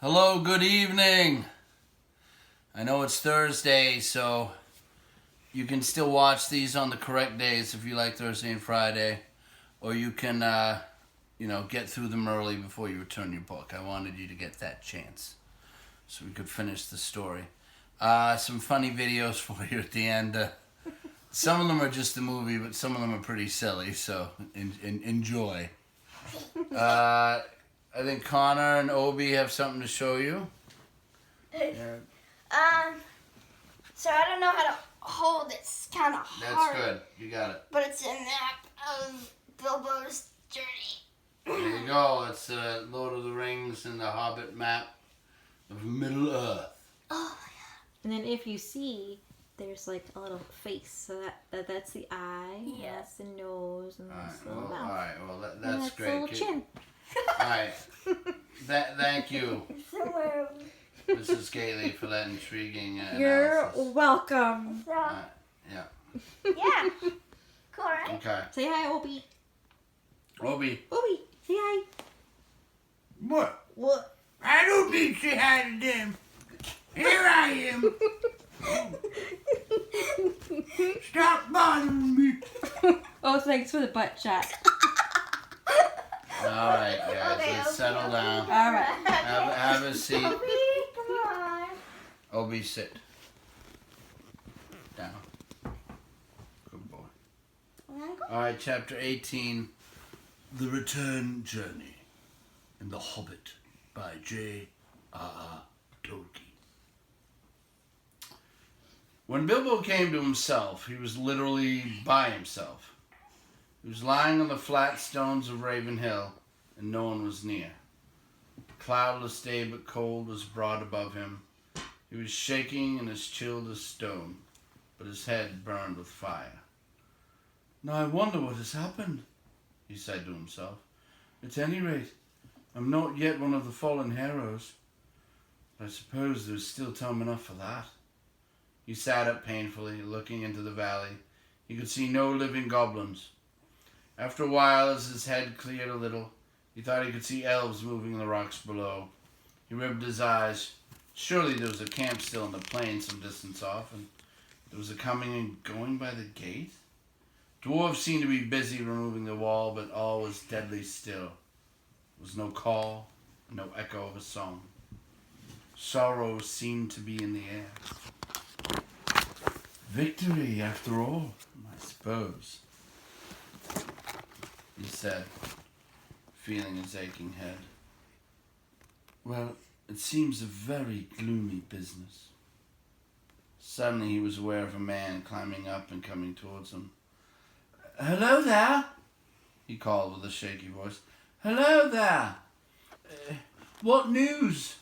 Hello, good evening. I know it's Thursday, so you can still watch these on the correct days if you like Thursday and Friday, or you can, get through them early before you return your book. I wanted you to get that chance so we could finish the story. Some funny videos for you at the end. Some of them are just the movie, but some of them are pretty silly, so enjoy. I think Connor and Obi have something to show you. Yeah. So I don't know how to hold it. It's kind of hard. That's good. You got it. But it's a map of Bilbo's journey. There you go. It's Lord of the Rings and the Hobbit map of Middle Earth. Oh, And then if you see, there's like a little face. So that's the eye. Yeah. That's the nose. And that's the little mouth. All right. Well, And that's that's great. the little chin. All right. Thank you, somewhere. Mrs. Gailey, for that intriguing You're analysis. welcome. So, Yeah. yeah. Cool, right? Okay. Say hi, Obi. Obi. Obi, say hi. What? What? I don't need to say hi to them. Here I am. Stop bothering me. Oh, thanks for the butt shot. All right, guys. Okay, Let's okay, settle okay. down. All right. Have a seat. Obi, come on. Obi, sit. Down. Good boy. All right, chapter 18, The Return Journey in The Hobbit by J.R.R. Tolkien. When Bilbo came to himself, he was literally by himself. He was lying on the flat stones of Raven Hill, and no one was near. A cloudless day but cold was broad above him. He was shaking and as chilled as stone, but his head burned with fire. "Now I wonder what has happened," he said to himself. "At any rate, I'm not yet one of the fallen heroes. But I suppose there's still time enough for that." He sat up painfully, looking into the valley. He could see no living goblins. After a while, as his head cleared a little, he thought he could see elves moving in the rocks below. He rubbed his eyes. Surely there was a camp still in the plain some distance off, and there was a coming and going by the gate. Dwarves seemed to be busy removing the wall, but all was deadly still. There was no call, no echo of a song. Sorrow seemed to be in the air. Victory, after all, I suppose, he said, feeling his aching head. Well, it seems a very gloomy business. Suddenly he was aware of a man climbing up and coming towards him. "Hello there," he called with a shaky voice. "Hello there. What news?"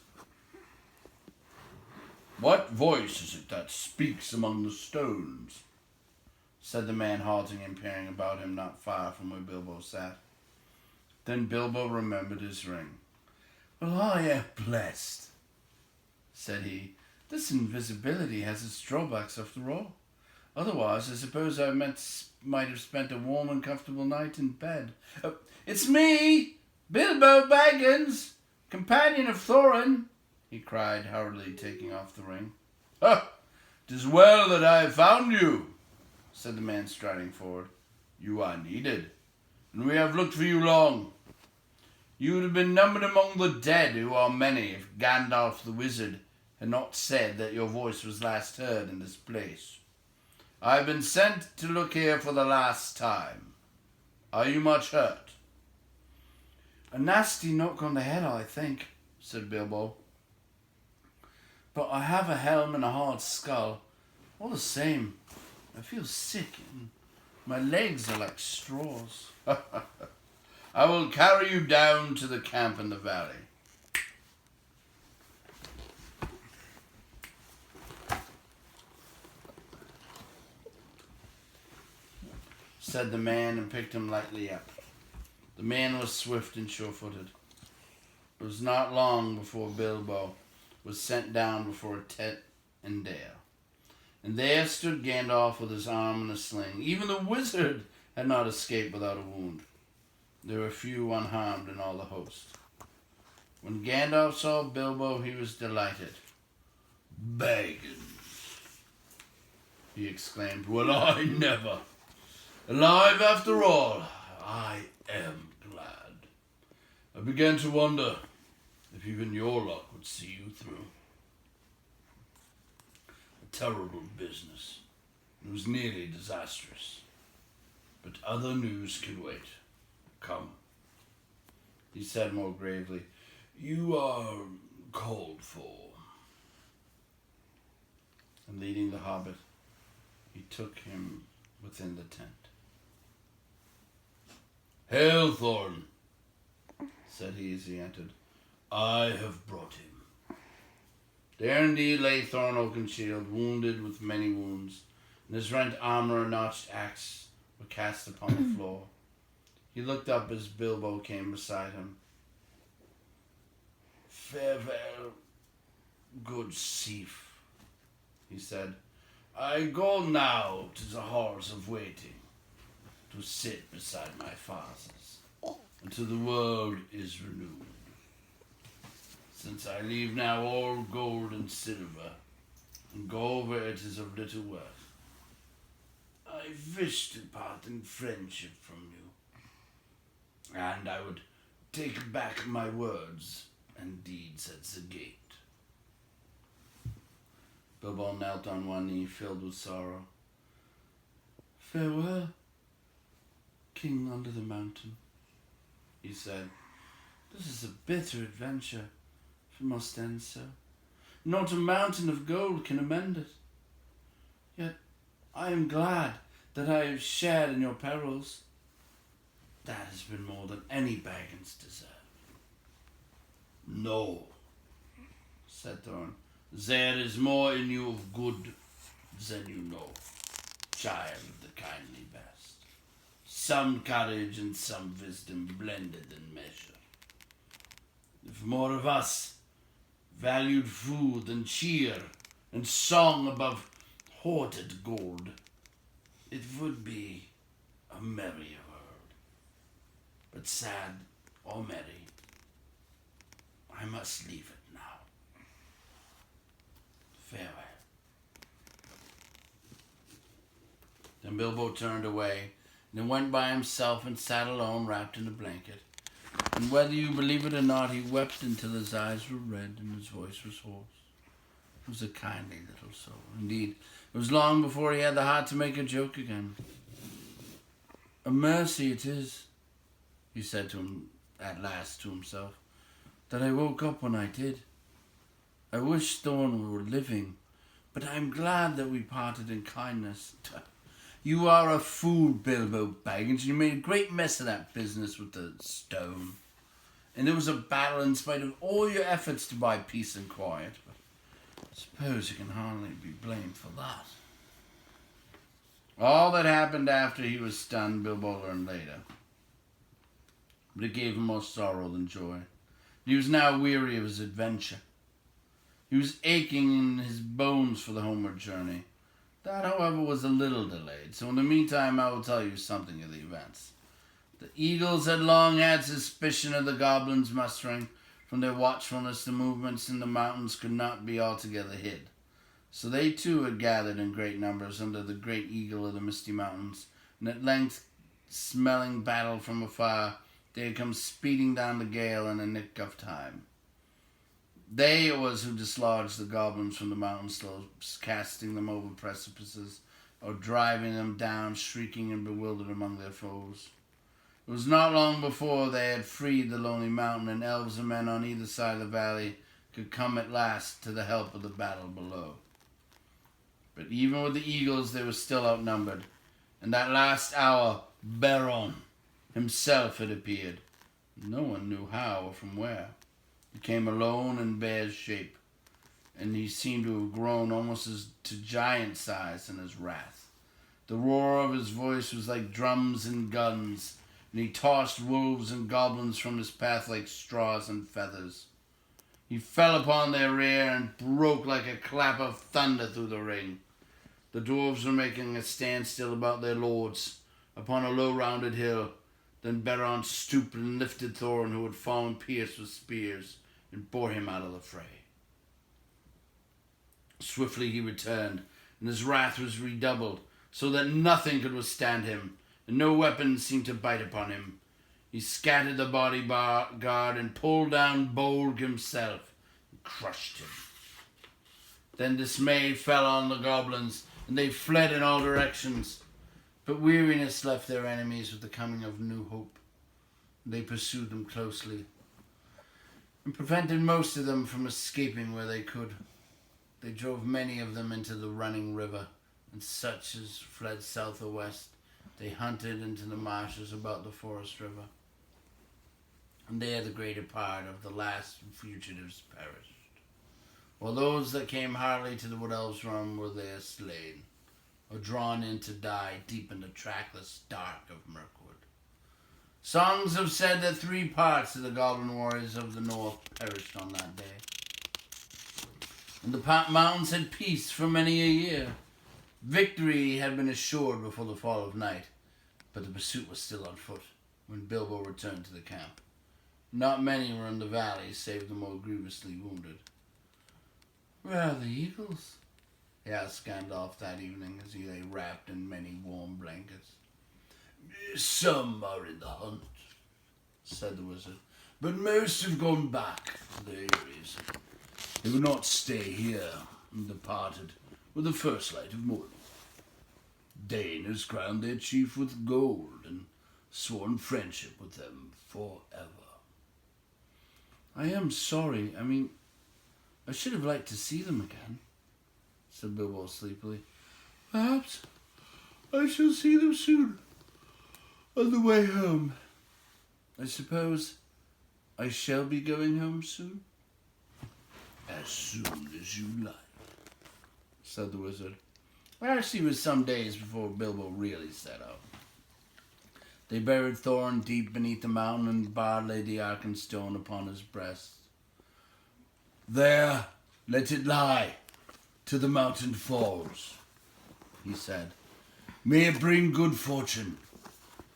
"What voice is it that speaks among the stones?" said the man, halting and peering about him not far from where Bilbo sat. Then Bilbo remembered his ring. "Well, I am blessed," said he. "This invisibility has its drawbacks after all. Otherwise, I suppose I might have spent a warm and comfortable night in bed. It's me, Bilbo Baggins, companion of Thorin," he cried, hurriedly taking off the ring. "'Tis well that I have found you," said the man, striding forward. "You are needed, and we have looked for you long. You would have been numbered among the dead, who are many, if Gandalf the Wizard had not said that your voice was last heard in this place. I have been sent to look here for the last time. Are you much hurt?" "A nasty knock on the head, I think," said Bilbo. "But I have a helm and a hard skull. All the same, I feel sick and my legs are like straws." "I will carry you down to the camp in the valley." Said the man, and picked him lightly up. The man was swift and sure-footed. It was not long before Bilbo was sent down before Tet and Dale. And there stood Gandalf with his arm in a sling. Even the wizard had not escaped without a wound. There were few unharmed in all the host. When Gandalf saw Bilbo, he was delighted. "Baggins," he exclaimed. "Well, I never. Alive after all. I am glad. I began to wonder if even your luck would see you through. A terrible business. It was nearly disastrous. But other news can wait. Come," he said more gravely. "You are called for." And leading the hobbit, he took him within the tent. "Hail, Thorn," said he as he entered. "I have brought him." There indeed lay Thorn Oakenshield, wounded with many wounds, and his rent armor and notched axe were cast upon the floor. He looked up as Bilbo came beside him. "Farewell, good Sif," he said. "I go now to the halls of waiting, to sit beside my fathers, until the world is renewed. Since I leave now all gold and silver, and go where it is of little worth, I wish to part in friendship from you, and I would take back my words and deeds at the gate." Bilbo knelt on one knee, filled with sorrow. "Farewell, King under the mountain," he said. "This is a bitter adventure, if it must end so. Not a mountain of gold can amend it. Yet I am glad that I have shared in your perils. That has been more than any Baggins deserved." "No," said Thorn. "There is more in you of good than you know, child of the kindly best. Some courage and some wisdom blended in measure. If more of us valued food and cheer and song above hoarded gold, it would be a merrier world. But sad or merry, I must leave it now. Farewell." Then Bilbo turned away, and then went by himself and sat alone, wrapped in a blanket. And whether you believe it or not, he wept until his eyes were red and his voice was hoarse. He was a kindly little soul. Indeed, it was long before he had the heart to make a joke again. "A mercy it is," he said to him at last to himself, "that I woke up when I did. I wish Thorn were living, but I am glad that we parted in kindness. You are a fool, Bilbo Baggins. You made a great mess of that business with the stone. And it was a battle in spite of all your efforts to buy peace and quiet. But I suppose you can hardly be blamed for that." All that happened after he was stunned, Bilbo learned later. But it gave him more sorrow than joy. He was now weary of his adventure. He was aching in his bones for the homeward journey. That, however, was a little delayed, so in the meantime I will tell you something of the events. The eagles had long had suspicion of the goblins mustering. From their watchfulness, the movements in the mountains could not be altogether hid. So they too had gathered in great numbers under the great eagle of the misty mountains, and at length, smelling battle from afar, they had come speeding down the gale in a nick of time. They it was who dislodged the goblins from the mountain slopes, casting them over precipices, or driving them down, shrieking and bewildered among their foes. It was not long before they had freed the lonely mountain, and elves and men on either side of the valley could come at last to the help of the battle below. But even with the eagles they were still outnumbered. In that last hour, Beron himself had appeared. No one knew how or from where. He came alone in bear's shape, and he seemed to have grown almost to giant size in his wrath. The roar of his voice was like drums and guns, and he tossed wolves and goblins from his path like straws and feathers. He fell upon their rear and broke like a clap of thunder through the ring. The dwarves were making a standstill about their lords upon a low rounded hill. Then Beron stooped and lifted Thorin, who had fallen pierced with spears, and bore him out of the fray. Swiftly he returned, and his wrath was redoubled, so that nothing could withstand him, and no weapon seemed to bite upon him. He scattered the bodyguard and pulled down Bolg himself and crushed him. Then dismay fell on the goblins, and they fled in all directions. But weariness left their enemies with the coming of new hope. They pursued them closely and prevented most of them from escaping where they could. They drove many of them into the running river, and such as fled south or west, they hunted into the marshes about the forest river. And there the greater part of the last fugitives perished, while those that came hardly to the wood elves' realm were there slain, or drawn in to die deep in the trackless dark of Mirkwood. Songs have said that 3 parts of the goblin warriors of the north perished on that day. And the mountains had peace for many a year. Victory had been assured before the fall of night, but the pursuit was still on foot when Bilbo returned to the camp. Not many were in the valley, save the more grievously wounded. "Where are the eagles?" he asked Gandalf that evening as he lay wrapped in many warm blankets. "Some are in the hunt," said the wizard, "but most have gone back to the Eyries. They would not stay here and departed with the first light of morning. Dane has crowned their chief with gold and sworn friendship with them forever." "I am sorry. I should have liked to see them again," said Bilbo sleepily. "Perhaps I shall see them soon on the way home. I suppose I shall be going home soon?" "As soon as you like," said the wizard. Actually, it was some days before Bilbo really set out. They buried Thorin deep beneath the mountain, and Bard laid the Arkenstone upon his breast. "There let it lie, till the mountain falls," he said. "May it bring good fortune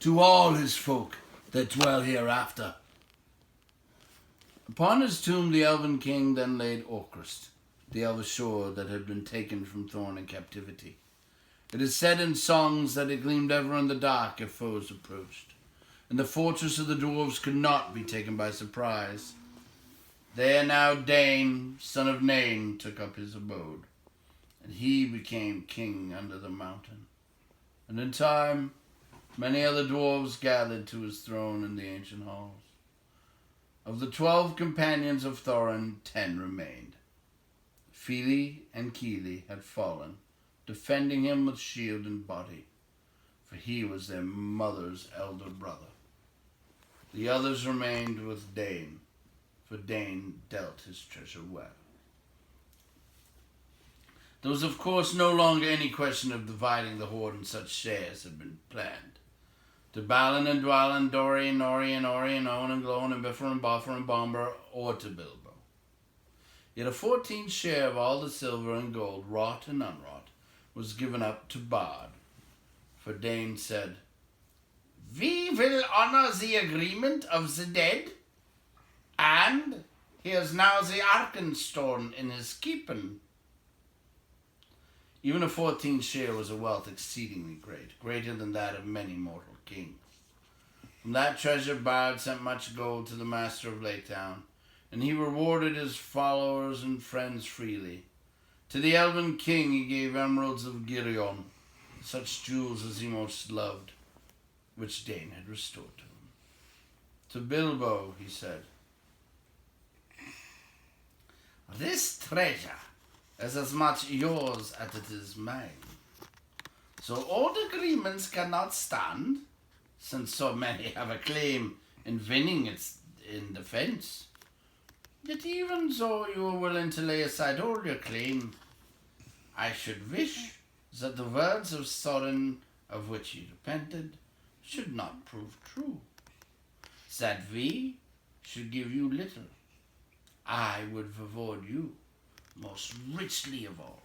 to all his folk that dwell hereafter." Upon his tomb the Elven king then laid Orcrist, the elvish sword that had been taken from Thorin in captivity. It is said in songs that it gleamed ever in the dark if foes approached, and the fortress of the dwarves could not be taken by surprise. There now Dane, son of Nain, took up his abode, and he became king under the mountain. And in time, many other dwarves gathered to his throne in the ancient halls. Of the 12 companions of Thorin, 10 remained. Fili and Kili had fallen, defending him with shield and body, for he was their mother's elder brother. The others remained with Dane, for Dane dealt his treasure well. There was of course no longer any question of dividing the hoard in such shares had been planned. To Balin and Dwalin, Dori and Nori and Ori and Owen and Glóin and Bifur and Boffer and Bombur, or to Bilbo. Yet a 14th share of all the silver and gold, wrought and unwrought, was given up to Bard. For Dane said, "We will honor the agreement of the dead, and here's now the Arkenstone in his keeping." Even a 14th share was a wealth exceedingly great, greater than that of many mortal kings. From that treasure Bard sent much gold to the master of Laketown, and he rewarded his followers and friends freely. To the Elven king he gave emeralds of Girion, such jewels as he most loved, which Dane had restored to him. To Bilbo he said, "This treasure is as much yours as it is mine. So old agreements cannot stand, since so many have a claim in winning it in defense. Yet even though you are willing to lay aside all your claim, I should wish that the words of Thorin, of which you repented, should not prove true. That we should give you little, I would reward you most richly of all."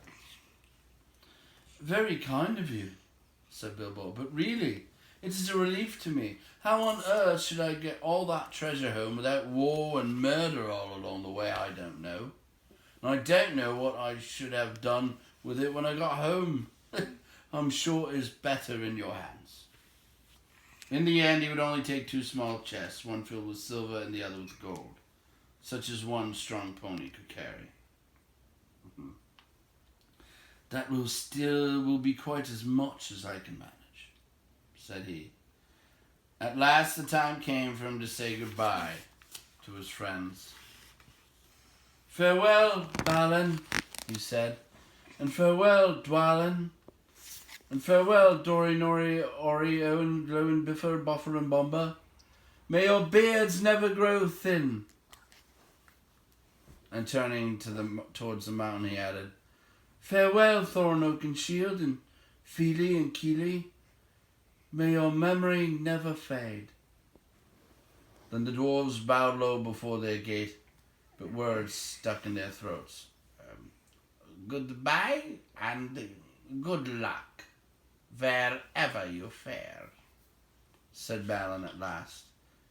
"Very kind of you," said Bilbo, "but really, It is a relief to me. How on earth should I get all that treasure home without war and murder all along the way? I don't know. And I don't know what I should have done with it when I got home. I'm sure it is better in your hands. In the end, he would only take 2 small chests, one filled with silver and the other with gold, such as one strong pony could carry. That will be quite as much as I can manage, said he. At last the time came for him to say goodbye to his friends. Farewell, Balin, he said, and farewell, Dwalin, and farewell, Dori, Nori, Ori, Owen, Glowin, Biffer, Boffer, and Bomber. May your beards never grow thin. And turning towards the mountain, he added, Farewell, Thorn, Oak, and Shield, and Feely and Keely. May your memory never fade. Then the dwarves bowed low before their gate, but words stuck in their throats. Goodbye and good luck, wherever you fare, said Balin at last.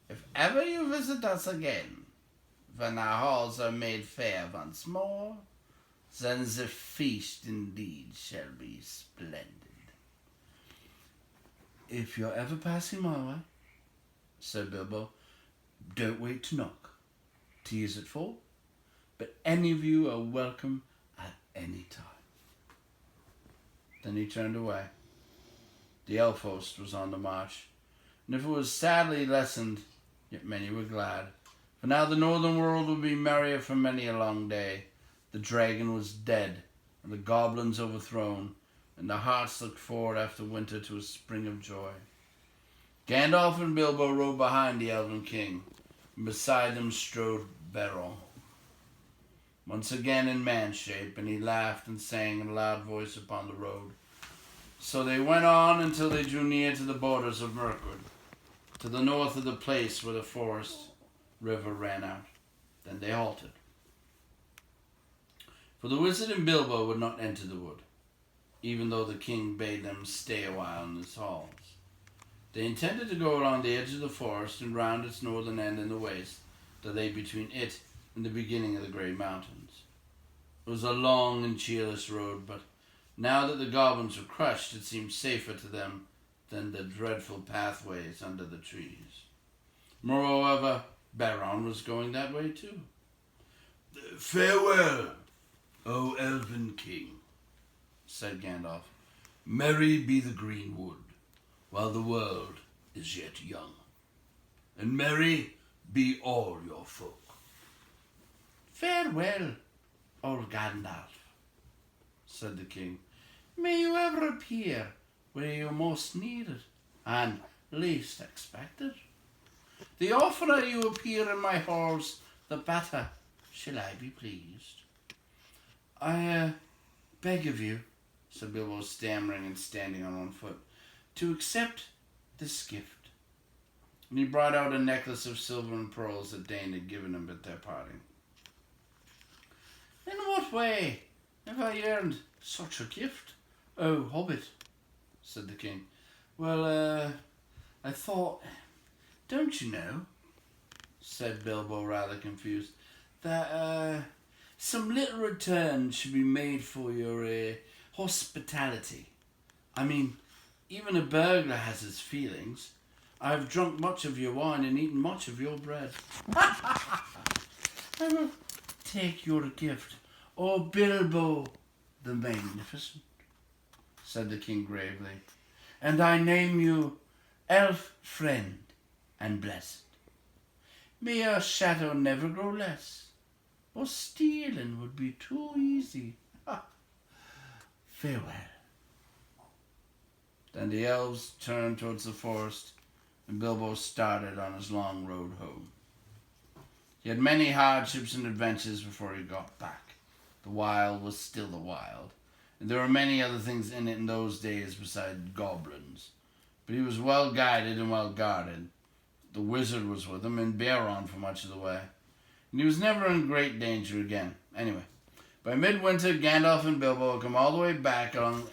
If ever you visit us again, when our halls are made fair once more, then the feast indeed shall be splendid. If you're ever passing my way, said Bilbo, don't wait to knock. Tea is at 4, but any of you are welcome at any time. Then he turned away. The elf host was on the march, and if it was sadly lessened, yet many were glad. For now the northern world would be merrier for many a long day. The dragon was dead, and the goblins overthrown, and the hearts looked forward after winter to a spring of joy. Gandalf and Bilbo rode behind the Elven King, and beside them strode Beron, once again in man shape, and he laughed and sang in a loud voice upon the road. So they went on until they drew near to the borders of Mirkwood, to the north of the place where the forest river ran out. Then they halted. For the wizard and Bilbo would not enter the wood, even though the king bade them stay a while in his halls. They intended to go along the edge of the forest and round its northern end in the waste that lay between it and the beginning of the Grey Mountains. It was a long and cheerless road, but now that the goblins were crushed, it seemed safer to them than the dreadful pathways under the trees. Moreover, Beron was going that way too. Farewell, O Elven King, said Gandalf. Merry be the green wood, while the world is yet young, and merry be all your folk. Farewell, old Gandalf, said the king. May you ever appear where you're most needed and least expected. The oftener you appear in my halls, the better shall I be pleased. I beg of you, said Bilbo, stammering and standing on one foot, to accept this gift. And he brought out a necklace of silver and pearls that Dane had given him at their parting. In what way have I earned such a gift, O hobbit? Said the king. Well, I thought, don't you know, said Bilbo, rather confused, that some little return should be made for your hospitality. I mean, even a burglar has his feelings. I have drunk much of your wine and eaten much of your bread. I will take your gift, O Bilbo the Magnificent, said the king gravely, and I name you elf friend and blessed. May your shadow never grow less, or stealing would be too easy. Farewell. Then the elves turned towards the forest, and Bilbo started on his long road home. He had many hardships and adventures before he got back. The wild was still the wild, and there were many other things in it in those days besides goblins. But he was well guided and well guarded. The wizard was with him, and Beron for much of the way. And he was never in great danger again. Anyway, by midwinter, Gandalf and Bilbo had come all the way back along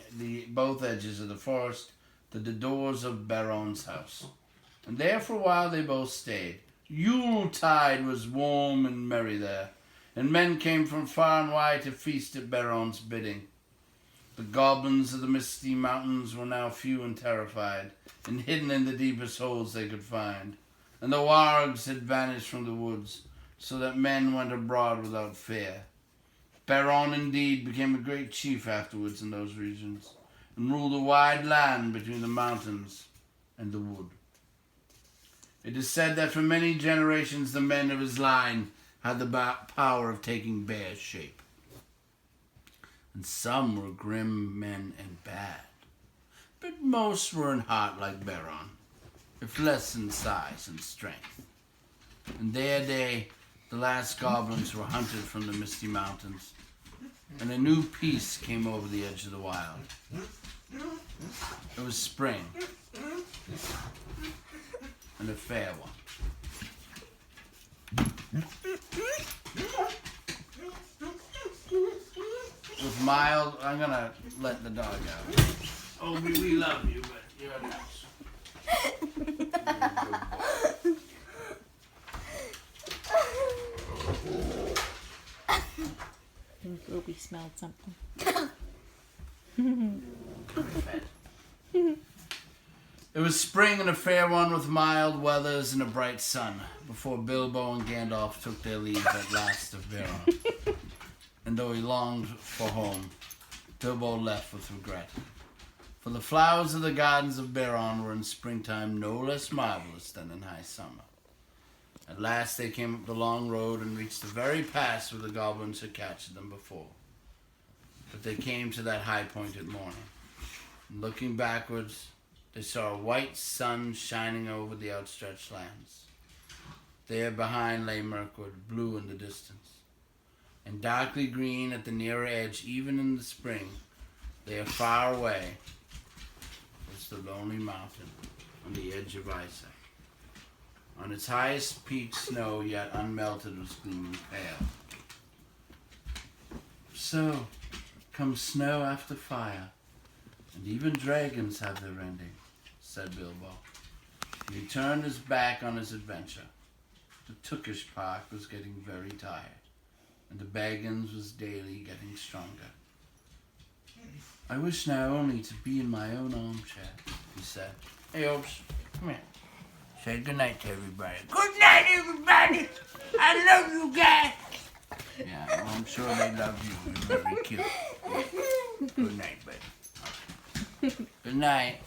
both edges of the forest to the doors of Baron's house. And there for a while they both stayed. Yuletide was warm and merry there, and men came from far and wide to feast at Baron's bidding. The goblins of the misty mountains were now few and terrified, and hidden in the deepest holes they could find. And the wargs had vanished from the woods, so that men went abroad without fear. Baron indeed became a great chief afterwards in those regions, and ruled a wide land between the mountains and the wood. It is said that for many generations the men of his line had the power of taking bear shape. And some were grim men and bad, but most were in heart like Baron, if less in size and strength. In their day, the last goblins were hunted from the misty mountains, and a new peace came over the edge of the wild. It was spring, and a fair one. With mild, I'm gonna let the dog out. Obi, we love you, but you're nuts. I think Obi smelled something. It was spring and a fair one with mild weathers and a bright sun before Bilbo and Gandalf took their leave at last of Baron. And though he longed for home, Bilbo left with regret. For the flowers of the gardens of Baron were in springtime no less marvelous than in high summer. At last they came up the long road and reached the very pass where the goblins had captured them before. But they came to that high point at morning. And looking backwards, they saw a white sun shining over the outstretched lands. There behind lay Mirkwood, blue in the distance. And darkly green at the nearer edge, even in the spring, there far away was the lonely mountain on the edge of Isaac. On its highest peak, snow yet unmelted was gleaming pale. So comes snow after fire, and even dragons have their ending, said Bilbo. And he turned his back on his adventure. The Tookish Park was getting very tired, and the Baggins was daily getting stronger. I wish now only to be in my own armchair, he said. Hey, Opes, come here. Say goodnight to everybody. Good night, everybody! I love you guys! Yeah, well, I'm sure they love you. You're very cute. Good night, buddy. Good night.